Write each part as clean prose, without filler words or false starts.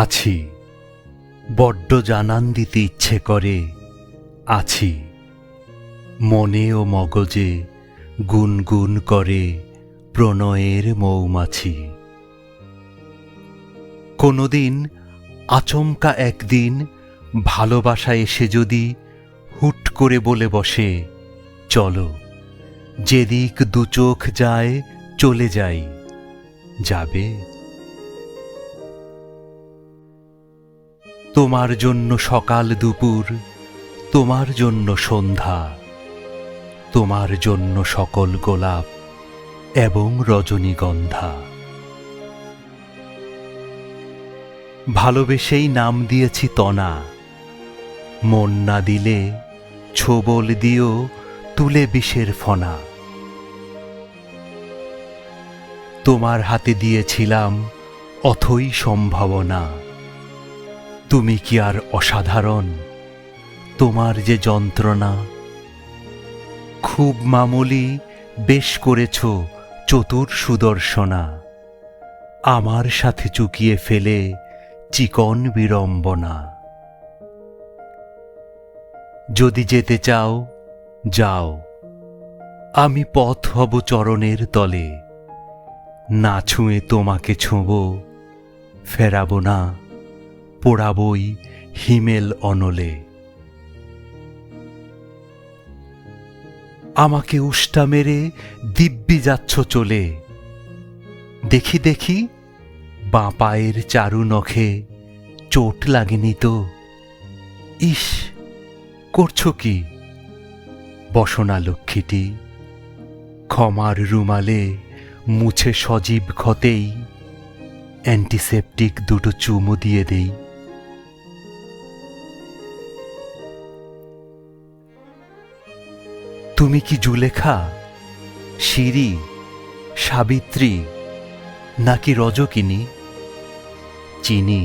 আছি, বড্ড জানান দিতে ইচ্ছে করে আছি, মনে ও মগজে গুনগুন করে প্রণয়ের মৌমাছি। কোনোদিন আচমকা একদিন ভালোবাসা এসে যদি হুট করে বলে বসে, চলো যেদিক দু চোখ যায় চলে যাই, যাবে? তোমার জন্য সকাল দুপুর, তোমার জন্য সন্ধ্যা, তোমার জন্য সকল গোলাপ এবং রজনীগন্ধা। ভালোবেসেই নাম দিয়েছি তনা, মন না দিলে ছোবল দিও তুলে বিষের ফনা। তোমার হাতে দিয়েছিলাম অথই সম্ভাবনা, তুমি কি আর অসাধারণ? তোমার যে যন্ত্রণা, খুব মামুলি বেশ করেছ চতুর সুদর্শনা, আমার সাথে চুকিয়ে ফেলে চিকন বিড়ম্বনা। যদি যেতে চাও যাও, আমি পথ হব চরণের তলে, না ছুঁয়ে তোমাকে ছোঁব, ফেরাবো না, পোড়াবই হিমেল অনলে। আমাকে উষ্টা মেরে দিব্যি যাচ্ছ চলে, দেখি দেখি বাঁ পায়ের চারু নখে চোট লাগেনি তো? ইস, করছো কি? বসনা লক্ষ্মীটি, ক্ষমার রুমালে মুছে সজীব ক্ষতেই অ্যান্টিসেপটিক দুটো চুমু দিয়ে দেই। তুমি কি জুলেখা, শিরি, সাবিত্রী নাকি রজকিনী? চিনি,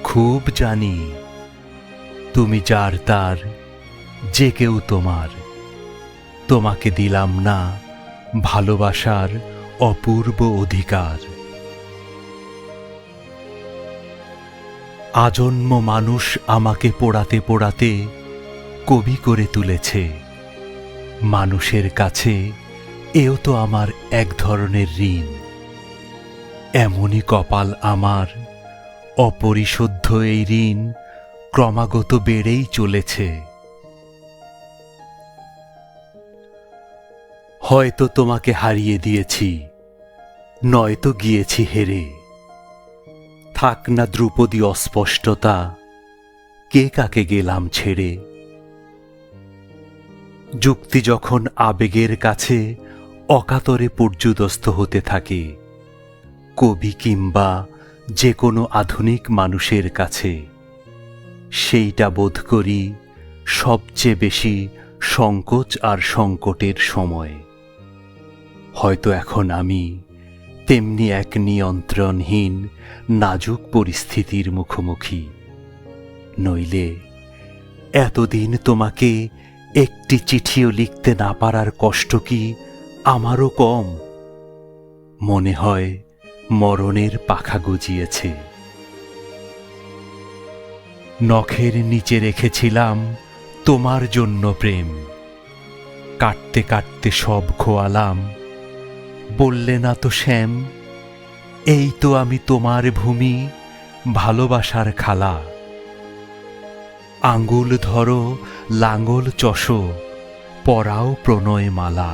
খুব জানি, তুমি যার তার, যে কেউ তোমার। তোমাকে দিলাম না ভালোবাসার অপূর্ব অধিকার। আজন্ম মানুষ আমাকে পোড়াতে পোড়াতে কবি করে তুলেছে। মানুষের কাছে এও তো আমার এক ধরনের ঋণ। এমনই কপাল আমার, অপরিশোধ্য এই ঋণ ক্রমাগত বেড়েই চলেছে। হয়তো তোমাকে হারিয়ে দিয়েছি, নয়তো গিয়েছি হেরে। থাক না দ্রুপদী অস্পষ্টতা, কে কাকে গেলাম ছেড়ে। যুক্তি যখন আবেগের কাছে অকাতরে পর্যুদস্ত হতে থাকে, কবি কিংবা যে কোনো আধুনিক মানুষের কাছে সেইটা বোধ করি সবচেয়ে বেশি সংকোচ আর সংকটের সময়। হয়তো এখন আমি তেমনি এক নিয়ন্ত্রণহীন নাজুক পরিস্থিতির মুখোমুখি। নইলে এতদিন তোমাকে একটি চিঠিও লিখতে না পারার কষ্ট কি আমারও কম? মনে হয় মরণের পাখা গজিয়েছে। নখের নিচে রেখেছিলাম তোমার জন্য প্রেম, কাটতে কাটতে সব খোয়ালাম, বললে না তো শ্যাম, এই তো আমি তোমার ভূমি, ভালোবাসার খালা। আঙ্গুল ধরো, লাঙ্গল চষো, পরাও প্রণয় মালা।